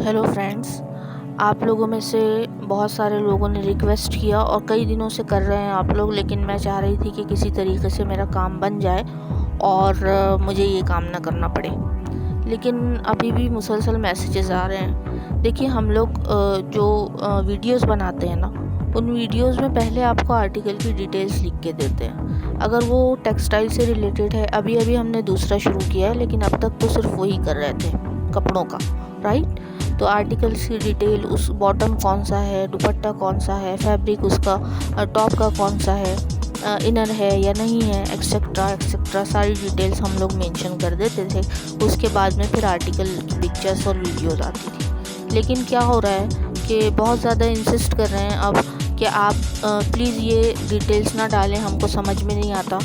Hello friends, आप लोगों में से बहुत सारे लोगों ने रिक्वेस्ट किया और कई दिनों से कर रहे हैं आप लोग, लेकिन मैं चाह रही थी कि किसी तरीके से मेरा काम बन जाए और मुझे ये काम ना करना पड़े। लेकिन अभी भी मुसलसल मैसेजेस आ रहे हैं। देखिए, हम लोग जो वीडियोस बनाते हैं ना, उन वीडियोस में पहले आपको आर्टिकल की डिटेल्स लिख के देते हैं। अगर वो टेक्सटाइल से रिलेटेड है, अभी अभी हमने दूसरा शुरू किया है, लेकिन अब तक तो सिर्फ वही कर रहे थे, कपड़ों का, राइट। तो आर्टिकल्स की डिटेल, उस बॉटम कौन सा है, दुपट्टा कौन सा है, फैब्रिक उसका, टॉप का कौन सा है, इनर है या नहीं है, एक्सेट्रा एक्सेट्रा, सारी डिटेल्स हम लोग मेंशन कर देते थे। उसके बाद में फिर आर्टिकल की पिक्चर्स और वीडियोस आती थी। लेकिन क्या हो रहा है कि बहुत ज़्यादा इंसिस्ट कर रहे हैं अब कि आप प्लीज़ ये डिटेल्स ना डालें, हमको समझ में नहीं आता।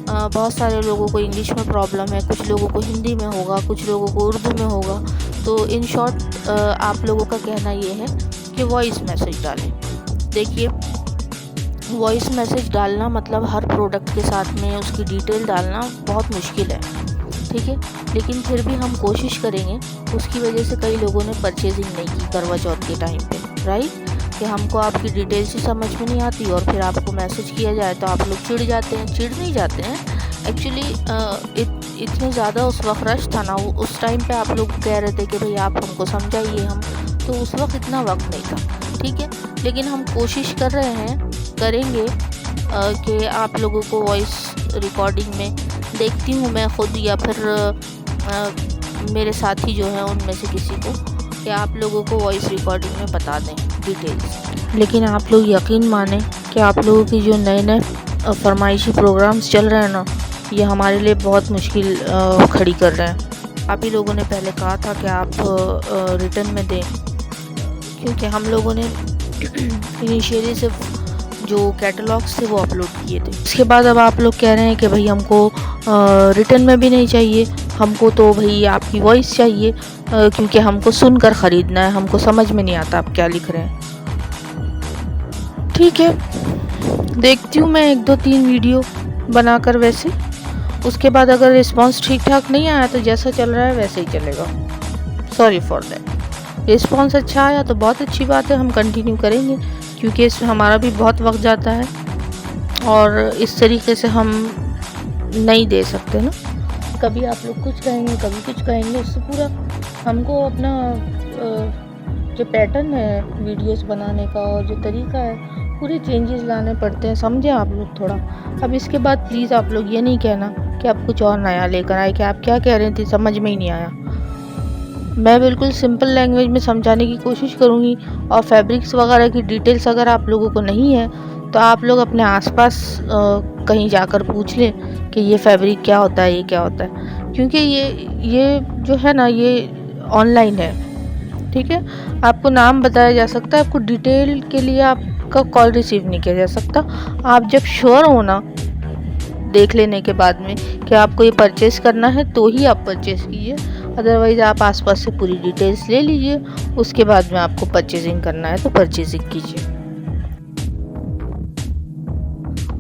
बहुत सारे लोगों को इंग्लिश में प्रॉब्लम है, कुछ लोगों को हिंदी में होगा, कुछ लोगों को उर्दू में होगा। तो इन शॉर्ट आप लोगों का कहना ये है कि वॉइस मैसेज डालें। देखिए, वॉइस मैसेज डालना मतलब हर प्रोडक्ट के साथ में उसकी डिटेल डालना बहुत मुश्किल है, ठीक है। लेकिन फिर भी हम कोशिश करेंगे। उसकी वजह से कई लोगों ने परचेजिंग नहीं की करवा चौथ के टाइम पे, राइट, कि हमको आपकी डिटेल्स ही समझ में नहीं आती और फिर आपको मैसेज किया जाए तो आप लोग चिढ़ जाते हैं। चिढ़ नहीं जाते हैं एक्चुअली, इतने ज़्यादा उस वक्त रश था ना, उस टाइम पे आप लोग कह रहे थे कि भाई आप हमको समझाइए, हम तो उस वक्त इतना वक्त नहीं था, ठीक है। लेकिन हम कोशिश कर रहे हैं, करेंगे कि आप लोगों को वॉइस रिकॉर्डिंग में देखती हूँ मैं खुद या फिर मेरे साथी जो हैं उनमें से किसी को, कि आप लोगों को वॉइस रिकॉर्डिंग में बता दें डिटेल्स। लेकिन आप लोग यकीन माने कि आप लोगों की जो नए नए फरमाइशी प्रोग्राम्स चल रहे हैं ना, ये हमारे लिए बहुत मुश्किल खड़ी कर रहे हैं। आप ही लोगों ने पहले कहा था कि आप रिटर्न में दें, क्योंकि हम लोगों ने इनिशियली सिर्फ जो कैटलॉग्स थे वो अपलोड किए थे। उसके बाद अब आप लोग कह रहे हैं कि भाई हमको रिटर्न में भी नहीं चाहिए, हमको तो भाई आपकी वॉइस चाहिए, क्योंकि हमको सुनकर ख़रीदना है, हमको समझ में नहीं आता आप क्या लिख रहे हैं। ठीक है, देखती हूँ मैं 1-2-3 वीडियो बनाकर वैसे। उसके बाद अगर रिस्पांस ठीक ठाक नहीं आया तो जैसा चल रहा है वैसे ही चलेगा। Sorry for that. रिस्पांस अच्छा आया तो बहुत अच्छी बात है, हम कंटिन्यू करेंगे, क्योंकि इसमें हमारा भी बहुत वक्त जाता है और इस तरीके से हम नहीं दे सकते ना। कभी आप लोग कुछ कहेंगे, कभी कुछ कहेंगे, उससे पूरा हमको अपना जो पैटर्न है वीडियोस बनाने का और जो तरीका है, पूरे चेंजेस लाने पड़ते हैं, समझे आप लोग थोड़ा। अब इसके बाद प्लीज़ आप लोग ये नहीं कहना कि आप कुछ और नया लेकर आए, कि आप क्या कह रहे थे समझ में ही नहीं आया। मैं बिल्कुल सिंपल लैंग्वेज में समझाने की कोशिश करूँगी। और फैब्रिक्स वगैरह की डिटेल्स अगर आप लोगों को नहीं है तो आप लोग अपने आसपास कहीं जाकर पूछ लें कि ये फैब्रिक क्या होता है, ये क्या होता है, क्योंकि ये जो है ना, ये ऑनलाइन है, ठीक है। आपको नाम बताया जा सकता है, आपको डिटेल के लिए आपका कॉल रिसीव नहीं किया जा सकता। आप जब श्योर हो ना देख लेने के बाद में कि आपको ये परचेज़ करना है तो ही आप परचेज़ कीजिए, अदरवाइज़ आप आसपास से पूरी डिटेल्स ले लीजिए। उसके बाद में आपको परचेजिंग करना है तो परचेजिंग कीजिए,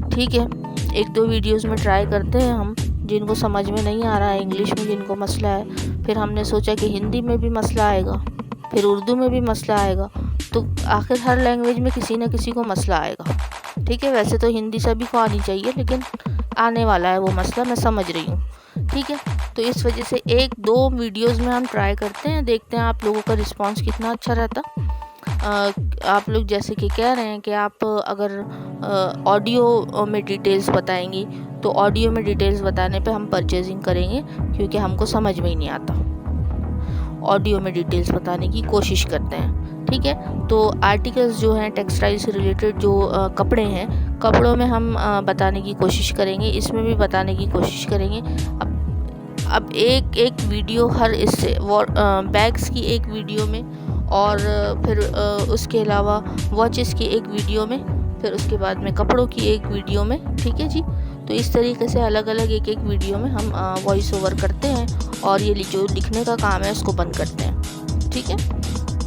ठीक है। 1-2 वीडियोस में ट्राई करते हैं हम, जिनको समझ में नहीं आ रहा है, इंग्लिश में जिनको मसला है। फिर हमने सोचा कि हिंदी में भी मसला आएगा, फिर उर्दू में भी मसला आएगा, तो आखिर हर लैंग्वेज में किसी न किसी को मसला आएगा, ठीक है। वैसे तो हिंदी सभी को आनी चाहिए, लेकिन आने वाला है वो मसला, मैं समझ रही हूँ, ठीक है। तो इस वजह से 1-2 वीडियोस में हम ट्राई करते हैं, देखते हैं आप लोगों का रिस्पांस कितना अच्छा रहता। आप लोग जैसे कि कह रहे हैं कि आप अगर ऑडियो में डिटेल्स बताएंगी तो ऑडियो में डिटेल्स बताने पे हम परचेजिंग करेंगे, क्योंकि हमको समझ में ही नहीं आता। ऑडियो में डिटेल्स बताने की कोशिश करते हैं, ठीक है। तो आर्टिकल्स जो हैं टेक्सटाइल से रिलेटेड, जो कपड़े हैं, कपड़ों में हम बताने की कोशिश करेंगे, इसमें भी बताने की कोशिश करेंगे। अब एक वीडियो हर इससे बैग्स की एक वीडियो में, और फिर उसके अलावा वॉचेस की एक वीडियो में, फिर उसके बाद में कपड़ों की एक वीडियो में, ठीक है जी। तो इस तरीके से अलग अलग एक वीडियो में हम वॉइस ओवर करते हैं और ये जो लिखने का काम है उसको बंद करते हैं, ठीक है।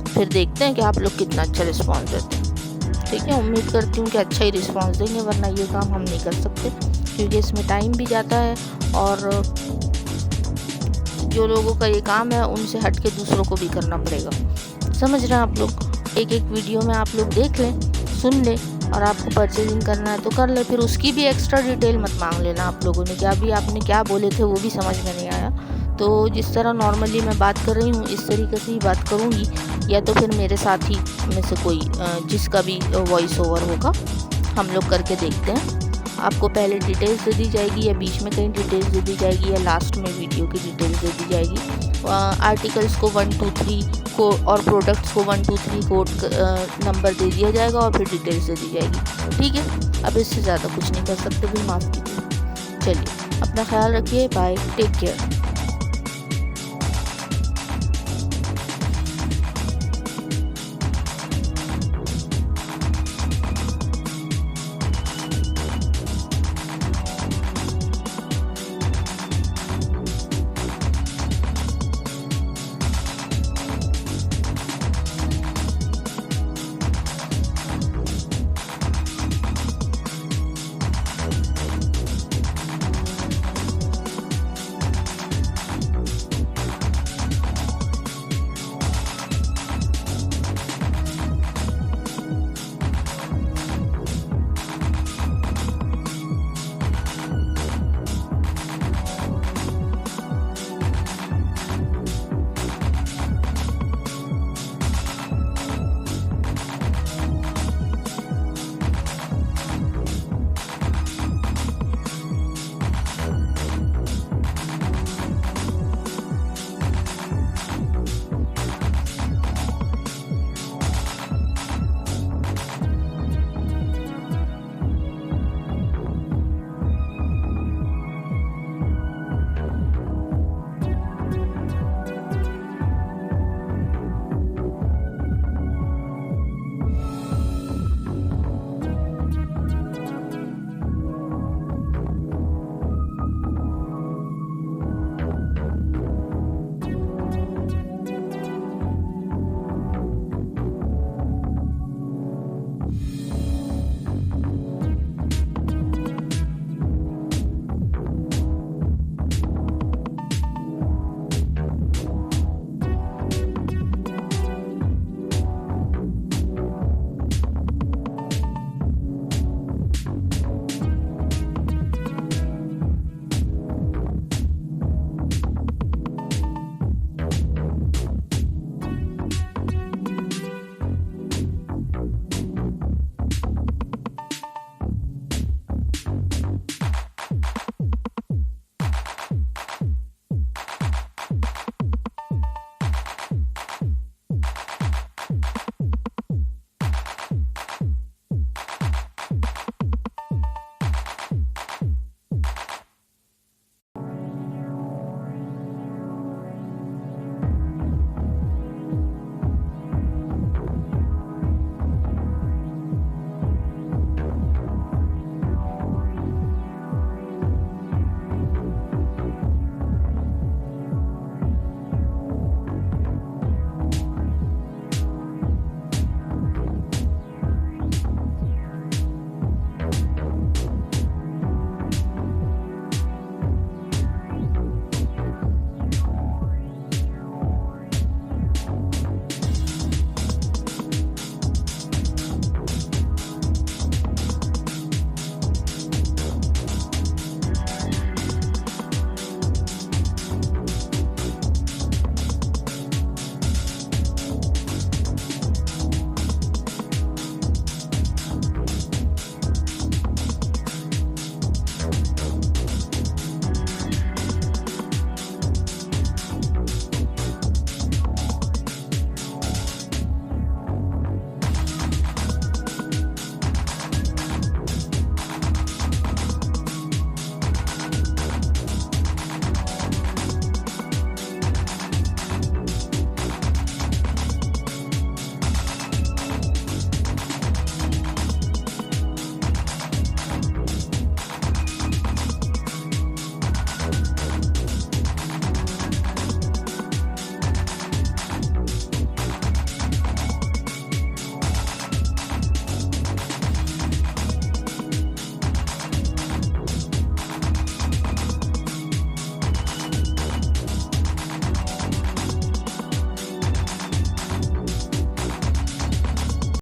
फिर देखते हैं कि आप लोग कितना अच्छा रिस्पॉन्स देते हैं, ठीक है। उम्मीद करती हूँ कि अच्छा ही रिस्पॉन्स देंगे, वरना ये काम हम नहीं कर सकते, क्योंकि इसमें टाइम भी जाता है और जो लोगों का ये काम है उनसे हट के दूसरों को भी करना पड़ेगा। समझ रहे हैं आप लोग। एक एक वीडियो में आप लोग देख लें, सुन लें, और आपको परचेजिंग करना है तो कर ले। फिर उसकी भी एक्स्ट्रा डिटेल मत मांग लेना आप लोगों ने, कि अभी आपने क्या बोले थे वो भी समझ में नहीं आया। तो जिस तरह नॉर्मली मैं बात कर रही हूँ इस तरीके से ही बात करूँगी, या तो फिर मेरे साथी में से कोई जिसका भी वॉइस ओवर होगा हम लोग करके देखते हैं। आपको पहले डिटेल्स दे दी जाएगी, या बीच में कहीं डिटेल्स दे दी जाएगी, या लास्ट में वीडियो की डिटेल्स दे दी जाएगी। आर्टिकल्स को 1 2 3 को और प्रोडक्ट्स को 1 2 3 कोड नंबर दे दिया जाएगा, और फिर डिटेल्स दे दी जाएगी। ठीक है, अब इससे ज़्यादा कुछ नहीं कर सकते, भी माफ़ कीजिए। चलिए, अपना ख्याल रखिए, बाय, टेक केयर।